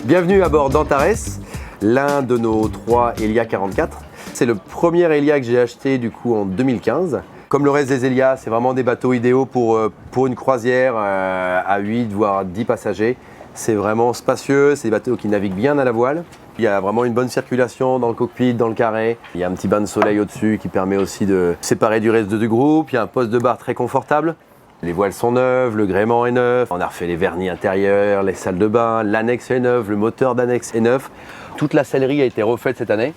Bienvenue à bord d'Antares, l'un de nos 3 Elia 44. C'est le premier Elia que j'ai acheté du coup en 2015. Comme le reste des Elia, c'est vraiment des bateaux idéaux pour une croisière à 8 voire 10 passagers. C'est vraiment spacieux, c'est des bateaux qui naviguent bien à la voile. Il y a vraiment une bonne circulation dans le cockpit, dans le carré. Il y a un petit bain de soleil au-dessus qui permet aussi de séparer du reste du groupe. Il y a un poste de bar très confortable. Les voiles sont neuves, le gréement est neuf. On a refait les vernis intérieurs, les salles de bain, l'annexe est neuve, le moteur d'annexe est neuf. Toute la sellerie a été refaite cette année.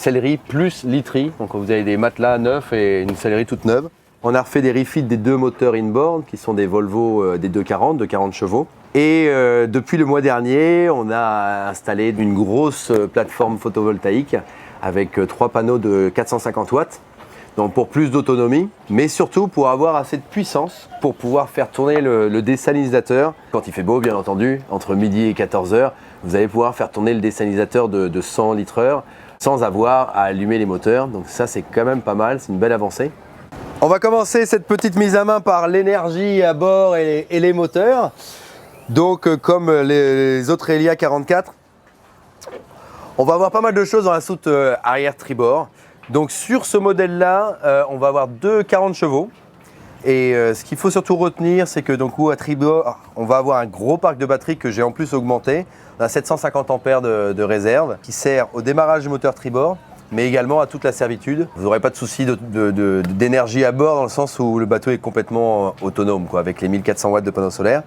Sellerie plus literie, donc vous avez des matelas neufs et une sellerie toute neuve. On a refait des refits des deux moteurs inboard qui sont des Volvo des 240, de 40 chevaux. Et depuis le mois dernier, on a installé une grosse plateforme photovoltaïque avec 3 panneaux de 450 watts. Donc pour plus d'autonomie, mais surtout pour avoir assez de puissance pour pouvoir faire tourner le désalinisateur. Quand il fait beau, bien entendu, entre midi et 14h, vous allez pouvoir faire tourner le désalinisateur de 100 litres/heure sans avoir à allumer les moteurs. Donc ça, c'est quand même pas mal, c'est une belle avancée. On va commencer cette petite mise à main par l'énergie à bord et les moteurs. Donc comme les autres Elia 44, on va avoir pas mal de choses dans la soute arrière tribord. Donc sur ce modèle-là, on va avoir deux 40 chevaux. Et ce qu'il faut surtout retenir, c'est que donc, à tribord, on va avoir un gros parc de batterie que j'ai en plus augmenté. On a 750 ampères de réserve qui sert au démarrage du moteur tribord, mais également à toute la servitude. Vous n'aurez pas de souci d'énergie à bord dans le sens où le bateau est complètement autonome, avec les 1400 watts de panneaux solaires.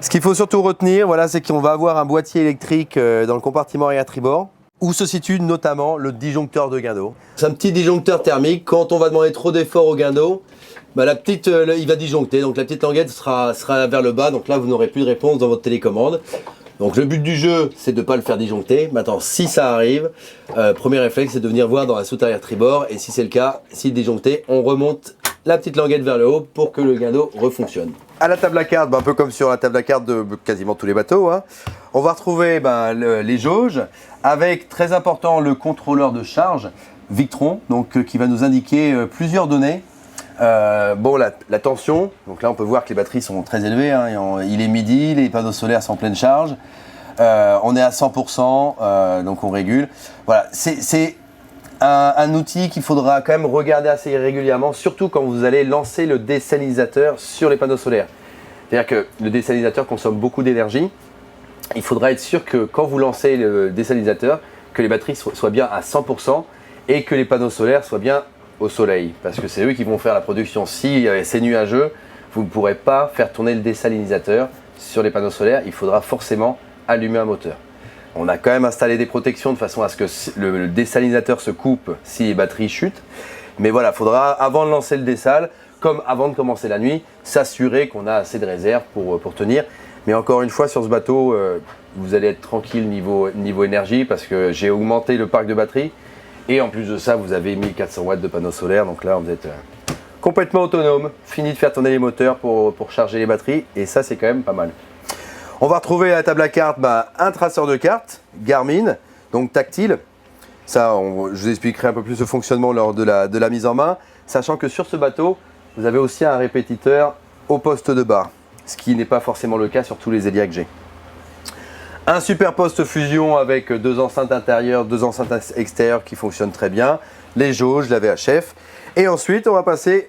Ce qu'il faut surtout retenir, voilà, c'est qu'on va avoir un boîtier électrique dans le compartiment arrière tribord, où se situe notamment le disjoncteur de guin d'eau. C'est un petit disjoncteur thermique. Quand on va demander trop d'effort au guin d'eau, il va disjoncter. Donc la petite languette sera vers le bas. Donc là, vous n'aurez plus de réponse dans votre télécommande. Donc le but du jeu, c'est de ne pas le faire disjoncter. Maintenant, si ça arrive, premier réflexe, c'est de venir voir dans la soute arrière tribord. Et si c'est le cas, s'il est disjoncté, on remonte la petite languette vers le haut pour que le guin d'eau refonctionne. À la table à cartes, un peu comme sur la table à cartes de quasiment tous les bateaux, on va retrouver les jauges avec, très important, le contrôleur de charge Victron, donc, qui va nous indiquer plusieurs données. La tension, donc là on peut voir que les batteries sont très élevées, il est midi, les panneaux solaires sont en pleine charge, on est à 100%, donc on régule. Voilà, c'est un outil qu'il faudra quand même regarder assez régulièrement, surtout quand vous allez lancer le désalinisateur sur les panneaux solaires. C'est-à-dire que le désalinisateur consomme beaucoup d'énergie. Il faudra être sûr que quand vous lancez le désalinisateur, que les batteries soient bien à 100% et que les panneaux solaires soient bien au soleil. Parce que c'est eux qui vont faire la production. Si c'est nuageux, vous ne pourrez pas faire tourner le désalinisateur sur les panneaux solaires. Il faudra forcément allumer un moteur. On a quand même installé des protections de façon à ce que le désalinisateur se coupe si les batteries chutent. Mais voilà, il faudra, avant de lancer le désal, comme avant de commencer la nuit, s'assurer qu'on a assez de réserve pour tenir. Mais encore une fois, sur ce bateau, vous allez être tranquille niveau énergie parce que j'ai augmenté le parc de batterie. Et en plus de ça, vous avez 1400 watts de panneaux solaires. Donc là, vous êtes complètement autonome. Fini de faire tourner les moteurs pour charger les batteries. Et ça, c'est quand même pas mal. On va retrouver à la table à cartes un traceur de cartes Garmin, donc tactile. Ça, je vous expliquerai un peu plus le fonctionnement lors de la mise en main. Sachant que sur ce bateau, vous avez aussi un répétiteur au poste de barre. Ce qui n'est pas forcément le cas sur tous les Elia que j'ai. Un super poste fusion avec 2 enceintes intérieures, 2 enceintes extérieures qui fonctionnent très bien. Les jauges, la VHF. Et ensuite, on va passer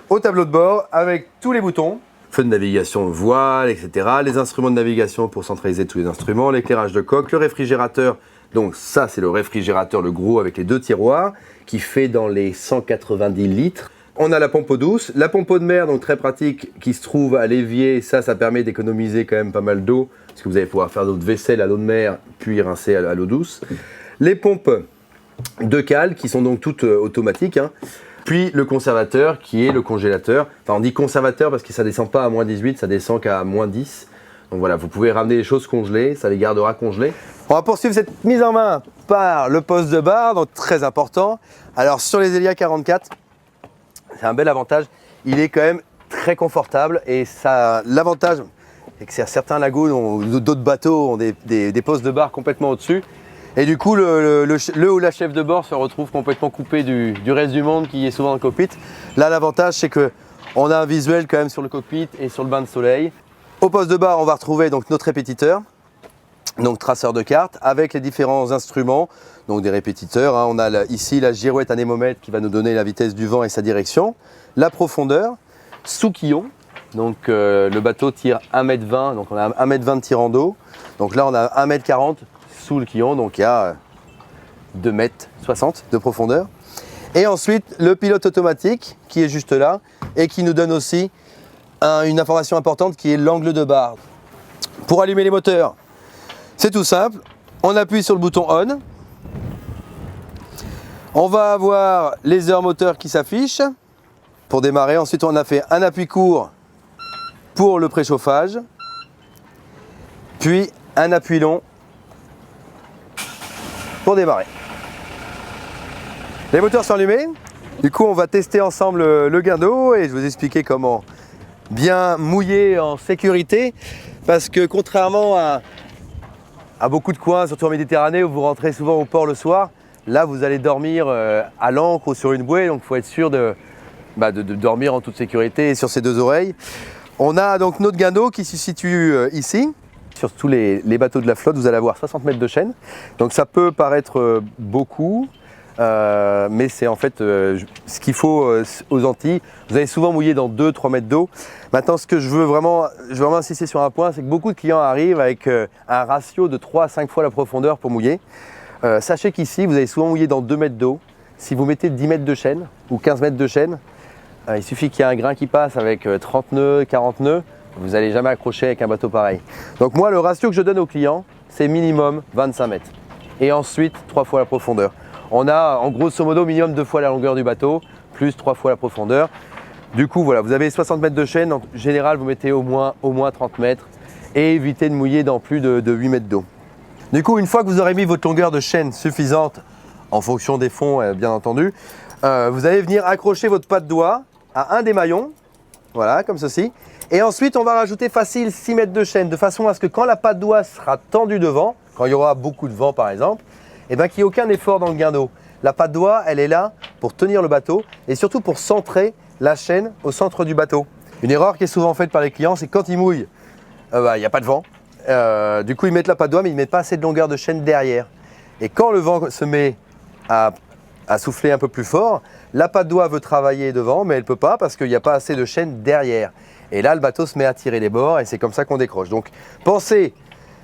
au tableau de bord avec tous les boutons. Feu de navigation, voile, etc. Les instruments de navigation pour centraliser tous les instruments. L'éclairage de coque, le réfrigérateur. Donc ça, c'est le réfrigérateur, le gros avec les 2 tiroirs qui fait dans les 190 litres. On a la pompe eau douce, la pompe eau de mer, donc très pratique, qui se trouve à l'évier. Ça permet d'économiser quand même pas mal d'eau, parce que vous allez pouvoir faire votre vaisselle à l'eau de mer, puis rincer à l'eau douce. Les pompes de cale, qui sont donc toutes automatiques. Puis le conservateur, qui est le congélateur. Enfin, on dit conservateur parce que ça ne descend pas à moins 18, ça descend qu'à moins 10. Donc voilà, vous pouvez ramener les choses congelées, ça les gardera congelées. On va poursuivre cette mise en main par le poste de barre, donc très important. Alors sur les Elia 44, c'est un bel avantage, il est quand même très confortable et l'avantage, c'est que certains lagons ou d'autres bateaux ont des postes de barre complètement au-dessus et du coup le ou la chef de bord se retrouve complètement coupé du reste du monde qui est souvent dans le cockpit. Là l'avantage c'est qu'on a un visuel quand même sur le cockpit et sur le bain de soleil. Au poste de barre on va retrouver donc notre répétiteur. donc traceur de cartes, avec les différents instruments, donc des répétiteurs. Hein. On a ici la girouette anémomètre qui va nous donner la vitesse du vent et sa direction, la profondeur, sous quillon, donc le bateau tire 1,20 m, donc on a 1,20 m de tirant d'eau. Donc là on a 1,40 m sous le quillon, donc il y a 2,60 m de profondeur. Et ensuite le pilote automatique qui est juste là et qui nous donne aussi une information importante qui est l'angle de barre. Pour allumer les moteurs, c'est tout simple, on appuie sur le bouton on. On va avoir les heures moteurs qui s'affichent pour démarrer. Ensuite on a fait un appui court pour le préchauffage, puis un appui long pour démarrer. Les moteurs sont allumés. Du coup, on va tester ensemble le guindeau et je vais vous expliquer comment bien mouiller en sécurité. Parce que contrairement à beaucoup de coins, surtout en Méditerranée, où vous rentrez souvent au port le soir, là vous allez dormir à l'ancre ou sur une bouée, donc il faut être sûr de dormir en toute sécurité et sur ses deux oreilles. On a donc notre guindeau qui se situe ici. Sur tous les bateaux de la flotte, vous allez avoir 60 mètres de chaîne. Donc ça peut paraître beaucoup, mais c'est en fait ce qu'il faut aux Antilles. Vous allez souvent mouiller dans 2-3 mètres d'eau. Maintenant, ce que je veux vraiment insister sur un point, c'est que beaucoup de clients arrivent avec un ratio de 3 à 5 fois la profondeur pour mouiller. Sachez qu'ici, vous allez souvent mouiller dans 2 mètres d'eau. Si vous mettez 10 mètres de chaîne ou 15 mètres de chaîne, il suffit qu'il y ait un grain qui passe avec 30 nœuds, 40 nœuds. Vous n'allez jamais accrocher avec un bateau pareil. Donc moi, le ratio que je donne aux clients, c'est minimum 25 mètres. Et ensuite, 3 fois la profondeur. On a en grosso modo minimum 2 fois la longueur du bateau, plus 3 fois la profondeur. Du coup, voilà, vous avez 60 mètres de chaîne. En général, vous mettez au moins 30 mètres et évitez de mouiller dans plus de 8 mètres d'eau. Du coup, une fois que vous aurez mis votre longueur de chaîne suffisante, en fonction des fonds, bien entendu, vous allez venir accrocher votre pas de doigt à un des maillons, voilà, comme ceci. Et ensuite, on va rajouter facile 6 mètres de chaîne, de façon à ce que quand la patte doigt sera tendue devant, quand il y aura beaucoup de vent par exemple, et bien qu'il n'y ait aucun effort dans le guindeau. La patte doigt, elle est là pour tenir le bateau et surtout pour centrer la chaîne au centre du bateau. Une erreur qui est souvent faite par les clients, c'est que quand ils mouillent, il n'y a pas de vent. Du coup, ils mettent la patte doigt, mais ils ne mettent pas assez de longueur de chaîne derrière. Et quand le vent se met à souffler un peu plus fort, la patte doigt veut travailler devant, mais elle ne peut pas parce qu'il n'y a pas assez de chaîne derrière. Et là, le bateau se met à tirer les bords et c'est comme ça qu'on décroche. Donc, pensez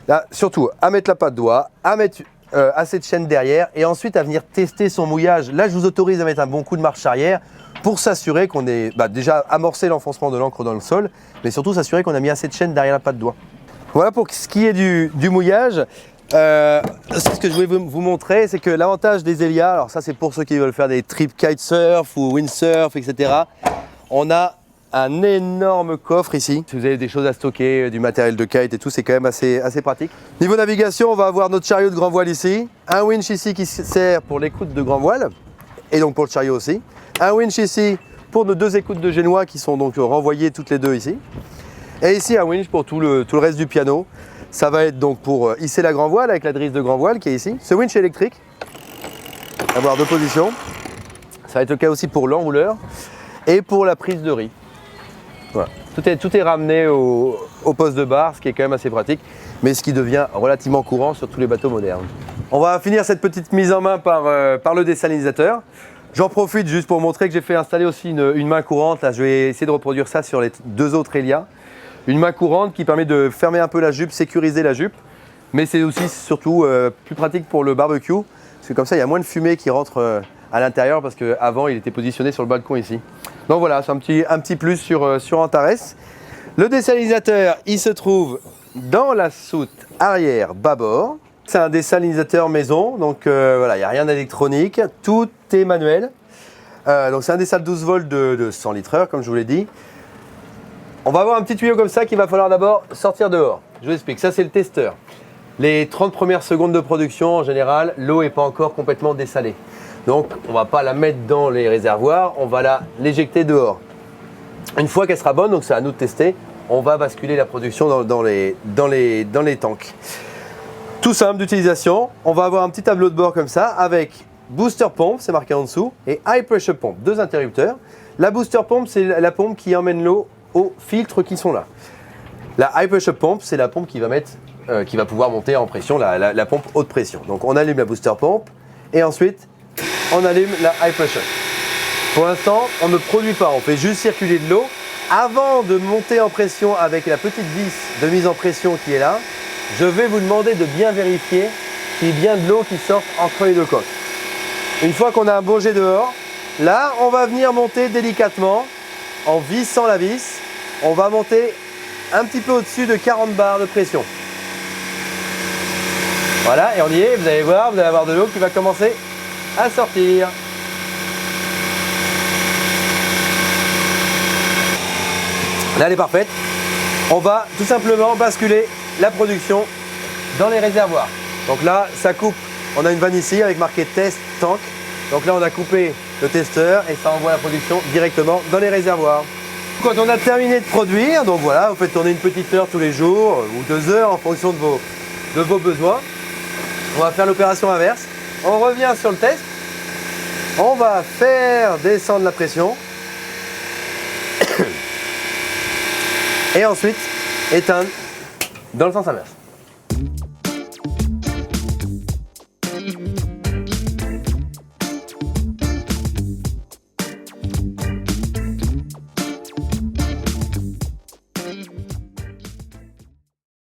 là, surtout à mettre la patte doigt, à mettre assez de chaîne derrière et ensuite à venir tester son mouillage. Là, je vous autorise à mettre un bon coup de marche arrière pour s'assurer qu'on ait déjà amorcé l'enfoncement de l'ancre dans le sol, mais surtout s'assurer qu'on a mis assez de chaîne derrière la patte doigt. Voilà pour ce qui est du mouillage. Ce que je voulais vous montrer, c'est que l'avantage des Elia, alors ça c'est pour ceux qui veulent faire des trips kitesurf ou windsurf, etc. On a un énorme coffre ici. Si vous avez des choses à stocker, du matériel de kite et tout, c'est quand même assez pratique. Niveau navigation, on va avoir notre chariot de grand voile ici, un winch ici qui sert pour l'écoute de grand voile et donc pour le chariot aussi. Un winch ici pour nos 2 écoutes de génois qui sont donc renvoyées toutes les 2 ici. Et ici un winch pour tout le reste du piano. Ça va être donc pour hisser la grand voile avec la drisse de grand voile qui est ici. Ce winch électrique, avoir 2 positions. Ça va être le cas aussi pour l'enrouleur et pour la prise de riz. Voilà. Tout est ramené au poste de barre, ce qui est quand même assez pratique, mais ce qui devient relativement courant sur tous les bateaux modernes. On va finir cette petite mise en main par le désalinisateur. J'en profite juste pour montrer que j'ai fait installer aussi une main courante. Là, je vais essayer de reproduire ça sur les 2 autres Elia. Une main courante qui permet de fermer un peu la jupe, sécuriser la jupe, mais c'est aussi surtout plus pratique pour le barbecue, parce que comme ça il y a moins de fumée qui rentre à l'intérieur, parce qu'avant il était positionné sur le balcon ici. Donc voilà, c'est un petit plus sur Antares. Le désalinisateur, il se trouve dans la soute arrière bâbord. C'est un désalinisateur maison, donc voilà, il n'y a rien d'électronique, tout est manuel. Donc c'est un désal 12 volts de 100 litres/heure, comme je vous l'ai dit. On va avoir un petit tuyau comme ça qu'il va falloir d'abord sortir dehors. Je vous explique, ça c'est le testeur. Les 30 premières secondes de production, en général, l'eau n'est pas encore complètement dessalée. Donc on ne va pas la mettre dans les réservoirs, on va l'éjecter dehors. Une fois qu'elle sera bonne, donc c'est à nous de tester, on va basculer la production dans les tanks. Tout simple d'utilisation, on va avoir un petit tableau de bord comme ça avec booster pompe, c'est marqué en dessous, et high pressure pompe, 2 interrupteurs. La booster pompe, c'est la pompe qui emmène l'eau aux filtres qui sont là. La high pressure pompe, c'est la pompe qui va mettre qui va pouvoir monter en pression, la pompe haute pression. Donc on allume la booster pompe et ensuite on allume la high pressure. Pour l'instant, on ne produit pas, on fait juste circuler de l'eau. Avant de monter en pression avec la petite vis de mise en pression qui est là, je vais vous demander de bien vérifier qu'il y ait bien de l'eau qui sorte entre les deux coques. Une fois qu'on a un beau jet dehors, là on va venir monter délicatement en vissant la vis. On va monter un petit peu au-dessus de 40 bars de pression. Voilà, et on y est, vous allez voir, vous allez avoir de l'eau qui va commencer à sortir. Là elle est parfaite. On va tout simplement basculer la production dans les réservoirs. Donc là ça coupe, on a une vanne ici avec marqué test tank. Donc là on a coupé le testeur et ça envoie la production directement dans les réservoirs. Quand on a terminé de produire, donc voilà, vous faites tourner une petite heure tous les jours ou 2 heures en fonction de vos besoins. On va faire l'opération inverse. On revient sur le test. On va faire descendre la pression. Et ensuite éteindre dans le sens inverse.